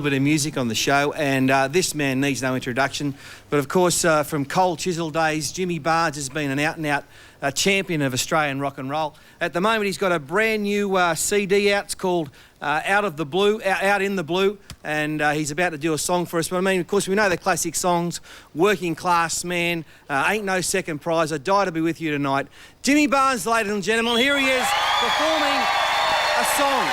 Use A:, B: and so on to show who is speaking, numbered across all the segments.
A: Bit of music on the show, and this man needs no introduction, but of course from Cold Chisel days, Jimmy Barnes has been an out-and-out champion of Australian rock and roll. At the moment he's got a brand new CD out. It's called Out in the Blue, and he's about to do a song for us. But I mean, of course, we know the classic songs: Working Class Man, Ain't No Second Prize, I Die to Be With You Tonight. Jimmy Barnes, ladies and gentlemen, here he is performing a song.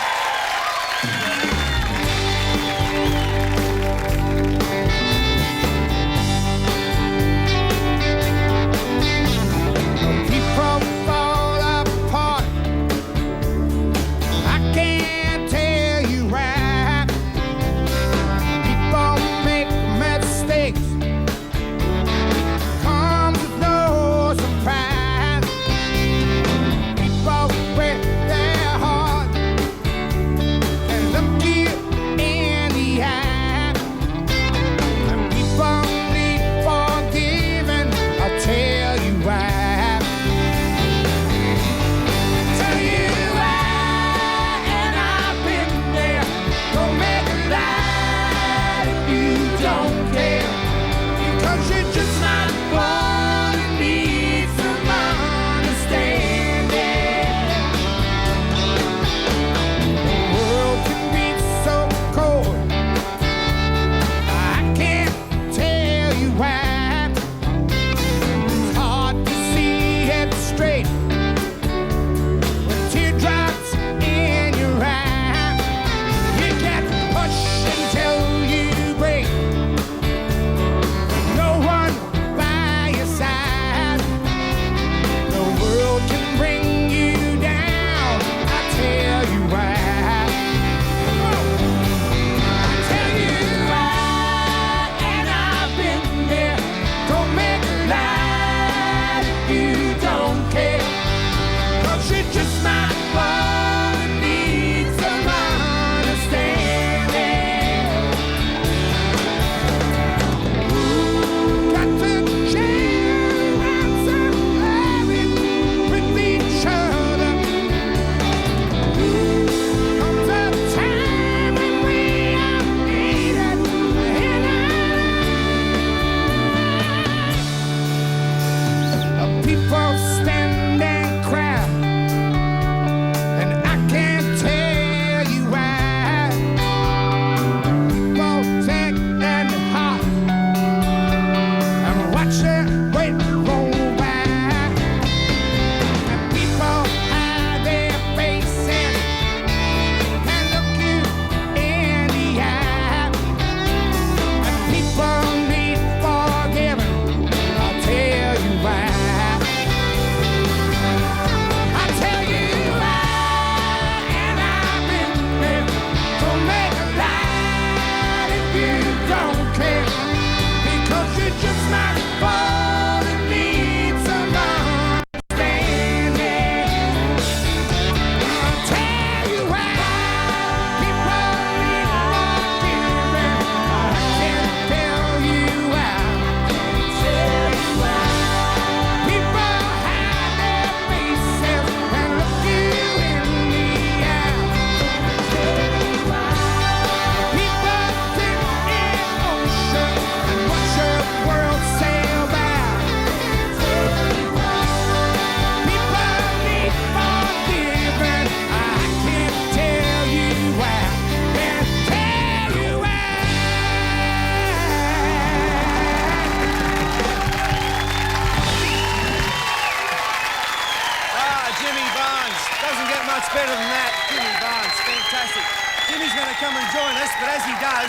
A: Better than that, Jimmy Barnes, fantastic. Jimmy's going to come and join us, but as he does,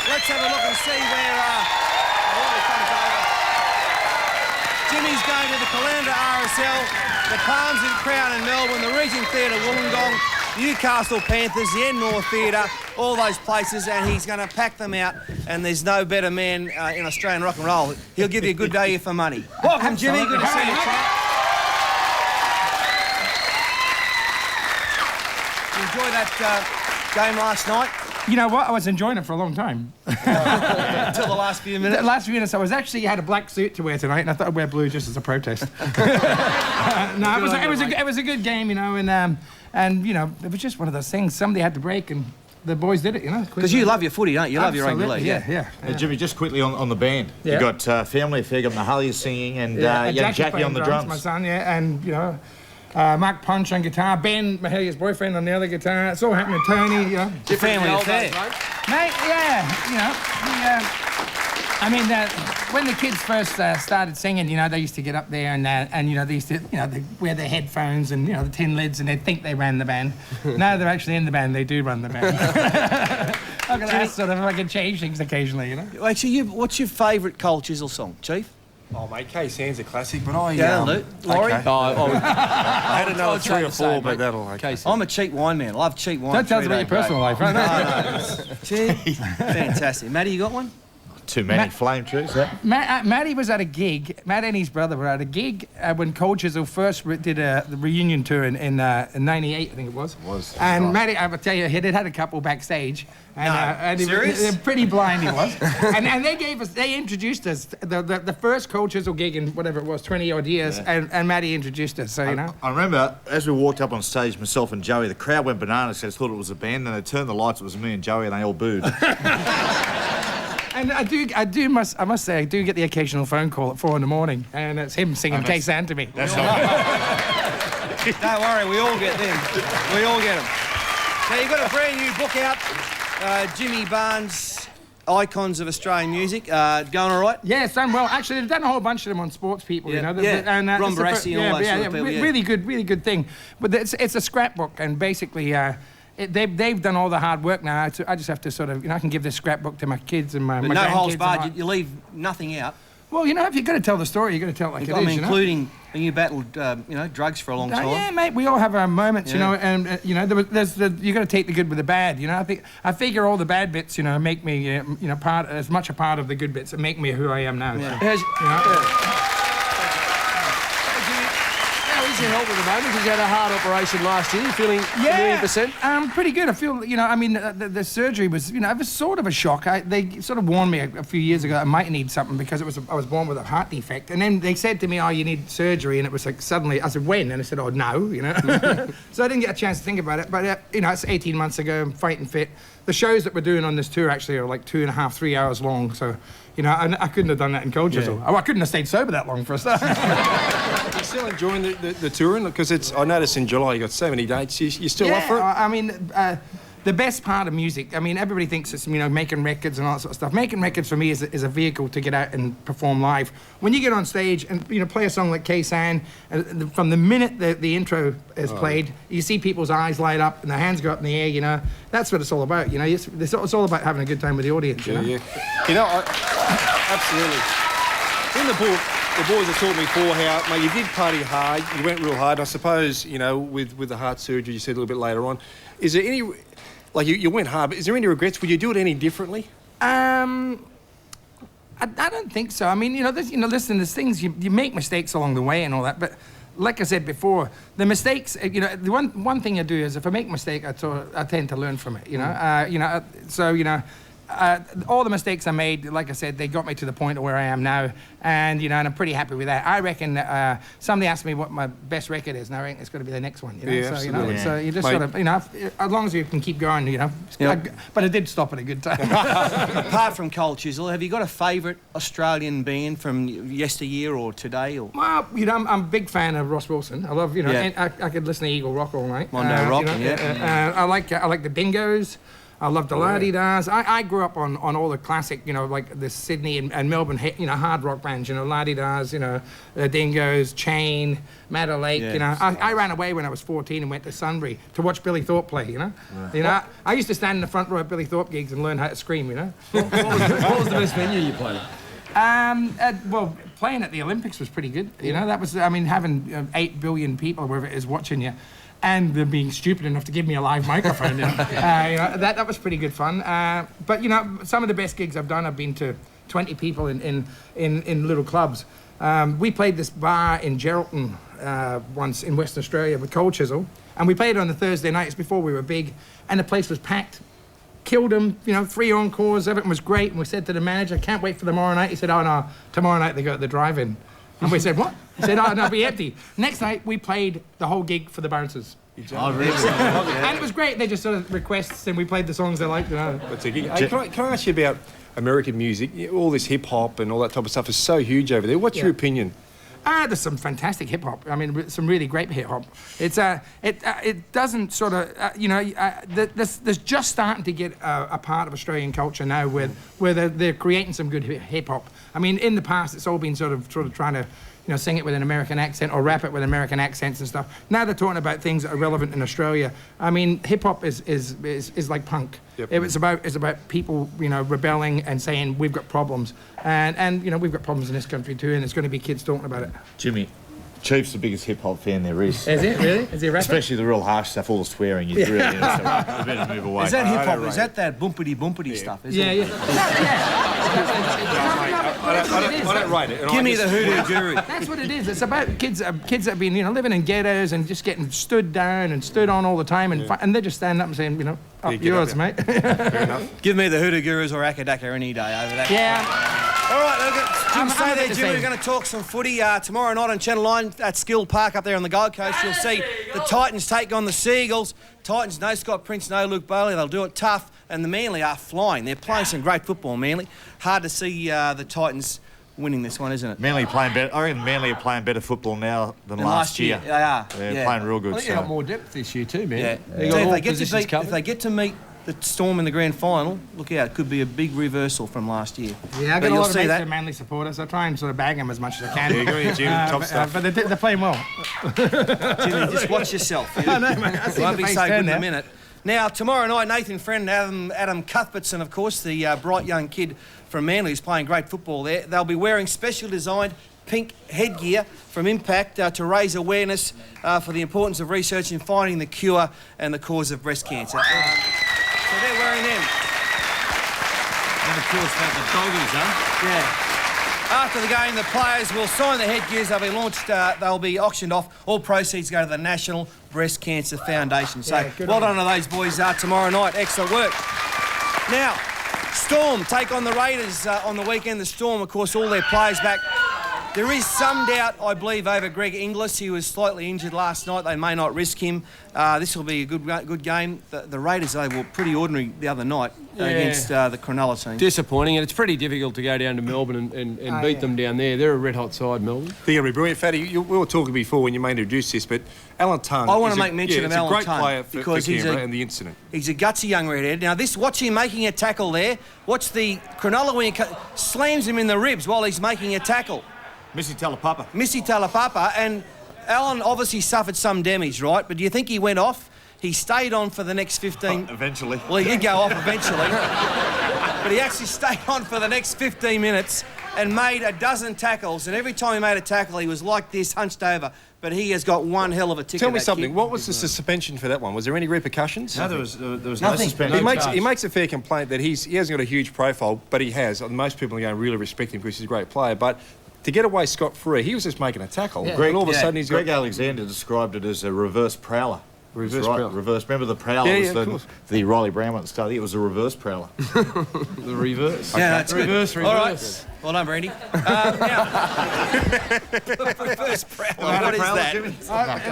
A: let's have a look and see where he comes over. Jimmy's going to the Caloundra RSL, the Palms and Crown in Melbourne, the Regent Theatre Wollongong, Newcastle Panthers, the N North Theatre, all those places, and he's going to pack them out, and there's no better man in Australian rock and roll. He'll give you a good day for money. Welcome, Jimmy. Good to see you, chap. Enjoy that game last night?
B: You know what? I was enjoying it for a long time.
A: Until the last few minutes?
B: The last few minutes. I had a black suit to wear tonight, and I thought I'd wear blue just as a protest. No, it was a good game, you know, and you know, it was just one of those things. Somebody had to break, and the boys did it, you know.
A: Because you love your footy, don't you? You love your rugby
B: Absolutely,
A: league.
B: yeah.
C: Jimmy, just quickly on the band.
B: Yeah.
C: You got Family Affair, got Mahalia singing, and Jackie on the drums.
B: My son, yeah, and you know, Mark Punch on guitar, Ben Mahalia's boyfriend on the other guitar. It's all happening to Tony, you know.
A: Your Family Affair,
B: mate. Yeah, you know, I mean, when the kids first started singing, you know, they used to get up there and you know, they used to, you know, they wear their headphones and, you know, the tin lids and they'd think they ran the band. Now they're actually in the band, they do run the band. Look at that sort of, I can change things occasionally, you know.
A: Actually, what's your favourite Cold Chisel song, Chief?
D: Oh, mate, K-San's a classic, but I...
A: Yeah, that'll do. Laurie?
D: Okay. I had another
E: I'd
D: 3
E: say
D: or
E: the
D: 4,
E: same,
D: but
E: mate.
D: that'll... Okay.
A: I'm a cheap wine man. I love cheap wine.
B: Don't tell us about your personal life, right?
A: No. Gee, fantastic. Matty, you got one?
C: Too many flame trees, eh?
B: Matty was at a gig. Matt and his brother were at a gig when Cold Chisel first did the reunion tour in '98, I think it was. And right. Matty, I will tell you, he had a couple backstage. And
A: serious?
B: Pretty blind he was. and they introduced us the first Cold Chisel gig in whatever it was, 20-odd years, and Matty introduced us. So you know.
C: I remember as we walked up on stage, myself and Joey, the crowd went bananas because they thought it was a band. Then they turned the lights, it was me and Joey, and they all booed.
B: And I must say, I do get the occasional phone call at 4 in, and it's him singing K-San to me.
C: That's all right.
A: Don't worry, we all get them. We all get them. Now, you've got a brand new book out, Jimmy Barnes, Icons of Australian Music. Going all right?
B: Yeah, it's done well. Actually, they've done a whole bunch of them on sports people, you know.
A: And Ron Barassi and all that sort of people, yeah.
B: Really good thing. But it's a scrapbook, and basically... They've done all the hard work now. I just have to sort of, you know, I can give this scrapbook to my kids and my grandkids.
A: No holds barred. You leave nothing out.
B: Well, you know, if you're going to tell the story, you're going to tell it like it is,
A: including when you battled, you know, drugs for a long time.
B: Yeah, mate. We all have our moments, you know, and you know, you got to take the good with the bad. You know, I figure all the bad bits, you know, make me, you know, as much a part of the good bits that make me who I am now.
E: Yeah. Your help at the moment because you had a heart operation last year. You feeling a million %?
B: Pretty good. I feel, you know, I mean, the surgery was, you know, it was sort of a shock. They sort of warned me a few years ago I might need something because I was born with a heart defect. And then they said to me, oh, you need surgery. And it was like suddenly, I said, when? And I said, oh, no, you know. So I didn't get a chance to think about it. But, you know, it's 18 months ago. I'm fighting fit. The shows that we're doing on this tour actually are like 2.5, 3 hours long. So, you know, I couldn't have done that in Cold Chisel. Yeah. Oh, I couldn't have stayed sober that long for a start.
D: You're still enjoying the touring? Because I noticed in July you got so many dates. You still up for it?
B: I mean, the best part of music, I mean, everybody thinks it's, you know, making records and all that sort of stuff. Making records for me is a vehicle to get out and perform live. When you get on stage and, you know, play a song like K-San, from the minute the intro is played, you see people's eyes light up and their hands go up in the air, you know. That's what it's all about, you know. It's all about having a good time with the audience, you know.
D: Yeah. You know, absolutely. In the book, the boys have taught me before how, mate, you did party hard, you went real hard. And I suppose, you know, with the heart surgery, you said a little bit later on, is there any... Like, you went hard, but is there any regrets? Would you do it any differently?
B: I don't think so. I mean, you know, listen, there's things, you make mistakes along the way and all that, but like I said before, the mistakes, you know, the one thing I do is if I make a mistake, I tend to learn from it, you know? So, you know, all the mistakes I made, like I said, they got me to the point of where I am now, and you know, and I'm pretty happy with that. I reckon somebody asked me what my best record is, and I reckon it's going to be the next one. You know?
D: Yeah,
B: so you know, so you just sort of, you know, as long as you can keep going, you know.
A: Yep.
B: But it did stop at a good time.
A: Apart from Cold Chisel, have you got a favourite Australian band from yesteryear or today? Or
B: well, you know, I'm a big fan of Ross Wilson. I love, you know, and I could listen to Eagle Rock all night.
A: Mondo Rock,
B: you know,
A: yeah.
B: I like the Dingoes. I love the La-Di-Das. I grew up on all the classic, you know, like the Sydney and Melbourne, you know, hard rock bands, you know, La-Di-Das, you know, the Dingoes, Chain, Madder Lake, you know. I ran away when I was 14 and went to Sunbury to watch Billy Thorpe play, you know. You know, I used to stand in the front row at Billy Thorpe gigs and learn how to scream, you know.
E: What was the best venue you played at?
B: Well, playing at the Olympics was pretty good, you know. That was, I mean, having 8 billion people, wherever it is, watching you. And them being stupid enough to give me a live microphone. You know, that was pretty good fun. But, you know, some of the best gigs I've done, I've been to 20 people in little clubs. We played this bar in Geraldton once in Western Australia with Cold Chisel, and we played it on the Thursday nights before we were big, and the place was packed. Killed them, you know, 3 encores, everything was great, and we said to the manager, can't wait for tomorrow night. He said, oh no, tomorrow night they go to the drive-in. And we said, what? He said, oh, no, it'll be empty. Next night, we played the whole gig for the bouncers.
C: Oh, really?
B: And it was great. They just sort of requests and we played the songs they liked. You know.
D: That's a gig. Hey, can I ask you about American music? All this hip hop and all that type of stuff is so huge over there. What's your opinion?
B: There's some fantastic hip hop. I mean, some really great hip hop. It's it doesn't sort of there's just starting to get a part of Australian culture now where they're creating some good hip hop. I mean, in the past it's all been sort of trying to sing it with an American accent or rap it with American accents and stuff. Now they're talking about things that are relevant in Australia. I mean, hip hop is like punk.
D: Yep.
B: It's about people rebelling and saying we've got problems and we've got problems in this country too, and there's going to be kids talking about it.
C: Jimmy, Chief's the biggest hip hop fan there is.
B: Is it really? Is he a rapper?
C: Especially the real harsh stuff, all the swearing. You really, so we better move away.
A: Is that hip hop? Is that bumpity stuff? Is
B: Yeah,
A: it?
D: I don't rate it.
A: Give me the hoodoo guru.
B: That's what it is. It's about kids that have been living in ghettos and just getting stood down and stood on all the time, and they're just standing up and saying, up
D: get
B: yours,
D: up,
B: mate.
D: Fair enough.
A: Give me the hoodoo gurus or Akadaka any day over that.
B: Yeah.
A: All right, look at Jim.
B: I'm
A: Stay there,
B: the
A: Jim.
B: same.
A: We're going to talk some footy tomorrow night on Channel 9 at Skill Park up there on the Gold Coast. You'll see the Titans take on the Seagulls. Titans, no Scott Prince, no Luke Bailey. They'll do it tough, and the Manly are flying. They're playing some great football, Manly. Hard to see the Titans winning this one, isn't it?
C: Manly playing better. I reckon Manly are playing better football now than last year.
A: They are.
C: They're playing real good.
E: I think they got more depth this year too, man.
A: Yeah.
E: They
A: So
E: got
A: if
E: all
A: they get to
E: positions
A: beat,
E: covered.
A: if they get to meet the Storm in the grand final, look out, it could be a big reversal from last year.
B: Yeah, I
A: But
B: got a
A: you'll
B: lot of
A: see
B: mates
A: that.
B: that are Manly supporters. I try and sort of bag them as much as I can.
D: Yeah, go ahead, Jim. Top stuff.
B: But they're playing well.
A: Jimmy, just watch yourself.
B: I know, mate. I see
A: Won't
B: the
A: be
B: face
A: so good
B: turn
A: in a
B: now.
A: minute. Now, tomorrow night, Nathan Friend and Adam Cuthbertson, of course, the bright young kid from Manly who's playing great football there. They'll be wearing special designed pink headgear from Impact to raise awareness for the importance of research in finding the cure and the cause of breast cancer. So they're wearing them.
C: And of course, the doggies, huh?
A: Yeah. After the game, the players will sign the headgears. They'll be launched. They'll be auctioned off. All proceeds go to the National Breast Cancer Foundation. So
B: Yeah, good
A: well
B: on
A: done to those boys tomorrow night. Excellent work. Now, Storm take on the Raiders on the weekend. The Storm, of course, all their players back. There is some doubt, I believe, over Greg Inglis. He was slightly injured last night. They may not risk him. This will be a good game. The Raiders, they were pretty ordinary the other night against the Cronulla team.
E: Disappointing, and it's pretty difficult to go down to Melbourne and beat them down there. They're a red-hot side, Melbourne.
D: They're going to be brilliant. Fatty, we were talking before when you may introduce this, but Alan Tongue.
A: I want to
D: is
A: make mention of
D: he's
A: Alan
D: a great
A: Tongue
D: player for
A: because he's
D: Canberra and the incident.
A: He's a gutsy young redhead. Now, watch him making a tackle there. Watch the Cronulla wing slams him in the ribs while he's making a tackle.
C: Missy Talapapa.
A: Missy Talapapa, and Alan obviously suffered some damage, right? But do you think he went off? He stayed on for the next 15...
C: Eventually.
A: Well, he did go off eventually. But he actually stayed on for the next 15 minutes and made a dozen tackles. And every time he made a tackle, he was like this, hunched over. But he has got one hell of a tick.
D: Tell me something. What was the suspension for that one? Was there any repercussions?
C: No, there was no
A: Nothing.
C: suspension.
D: He makes a fair complaint that he hasn't got a huge profile, but he has. Most people are going to really respect him because he's a great player. But to get away scot-free, he was just making a tackle.
B: Yeah.
D: And all of a sudden he's got...
C: Greg Alexander described it as a reverse prowler.
D: Reverse
C: That's
D: prowler.
C: Reverse. Remember the prowler
D: Yeah,
C: was
D: yeah, of course.
C: the Riley Brown one at the start. It was a reverse prowler.
E: The reverse.
A: Yeah, that's
E: Reverse,
A: good.
E: reverse.
A: All right. Well done, Brandy. Now, reverse prowler. What is that?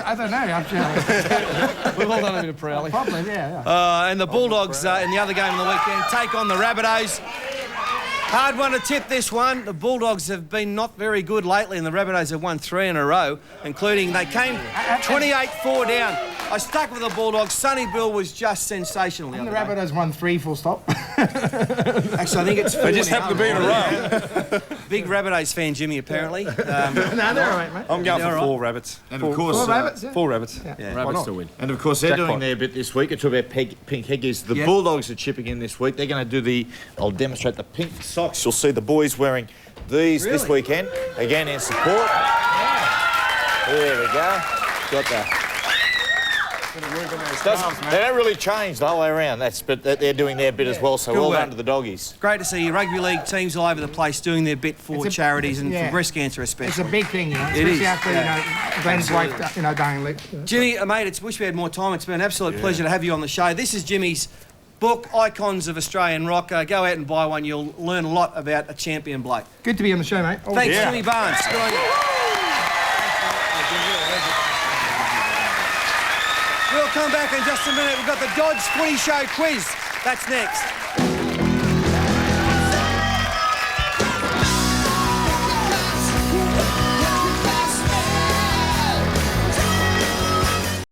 B: I don't know.
E: We've all done a bit of prowling.
B: Probably, yeah.
A: And the Bulldogs in the other game of the weekend take on the Rabbitohs. Hard one to tip, this one. The Bulldogs have been not very good lately, and the Rabbitohs have won 3 in a row, including they came 28-4 down. I stuck with the Bulldogs. Sonny Bill was just sensational the
B: And
A: other
B: the
A: day.
B: Rabbitohs won 3 full stop.
A: Actually, I think it's 4
D: They just
A: now.
D: happen to be in a row.
A: Big Rabbitohs fan, Jimmy, apparently.
B: No, they're all right, mate.
D: I'm going
A: Yeah,
D: for
A: all right.
D: 4 rabbits.
C: And of course,
B: 4 rabbits, yeah.
D: 4 rabbits.
A: Yeah.
E: Rabbits to win.
C: and of course, they're
D: Jackpot.
C: doing their bit this week. It's about pink headgears. The
A: Yeah.
C: Bulldogs are chipping in this week. They're going to do I'll demonstrate the pink socks. You'll see the boys wearing these this
A: Really?
C: weekend. Again, in support. There we go. Got the... They don't really change the whole way around. But they're doing their bit as well. So
A: Good
C: well
A: work.
C: done to the doggies.
A: Great to see rugby league teams all over the place doing their bit for
B: It's a-
A: charities and
B: yeah.
A: for breast cancer
B: It's a
A: especially.
B: big thing,
A: It is,
B: especially after,
A: yeah.
B: Glenn's wife, dying late.
A: Jimmy, mate, wish we had more time. It's been an absolute pleasure to have you on the show. This is Jimmy's book, Icons of Australian Rock. Go out and buy one. You'll learn a lot about a champion bloke.
B: Good to be on the show, mate.
A: Thanks, Jimmy Barnes. Good on you. We'll come back in just a minute. We've got the Dodge Footy Show quiz. That's next.